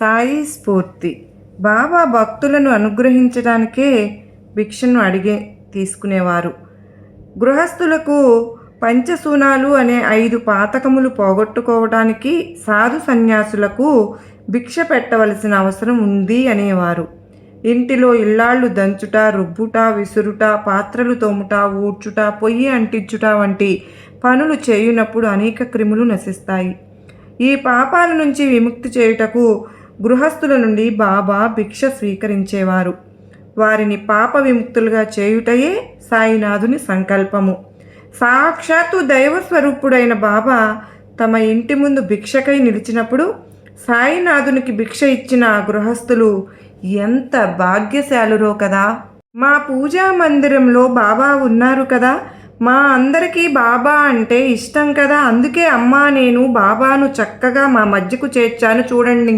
సాయి స్ఫూర్తి. బాబా భక్తులను అనుగ్రహించడానికే భిక్షను అడిగి తీసుకునేవారు. గృహస్థులకు పంచసూనాలు అనే 5 పాతకములు పోగొట్టుకోవడానికి సాధు సన్యాసులకు భిక్ష పెట్టవలసిన అవసరం ఉంది అనేవారు. ఇంటిలో ఇల్లాళ్ళు దంచుట, రుబ్బుట, విసురుట, పాత్రలు తోముట, ఊడ్చుట, పొయ్యి అంటించుట వంటి పనులు చేయునప్పుడు అనేక క్రిములు నశిస్తాయి. ఈ పాపాల నుంచి విముక్తి చేయుటకు గృహస్థుల నుండి బాబా భిక్ష స్వీకరించేవారు. వారిని పాప విముక్తులుగా చేయుటయే సాయినాథుని సంకల్పము. సాక్షాత్తు దైవస్వరూపుడైన బాబా తమ ఇంటి ముందు భిక్షకై నిలిచినప్పుడు సాయినాథునికి భిక్ష ఇచ్చిన ఆ గృహస్థులు ఎంత భాగ్యశాలురో కదా. మా పూజా మందిరంలో బాబా ఉన్నారు కదా, మా అందరికీ బాబా అంటే ఇష్టం కదా, అందుకే అమ్మా నేను బాబాను చక్కగా మా మధ్యకు చేర్చాను చూడండి.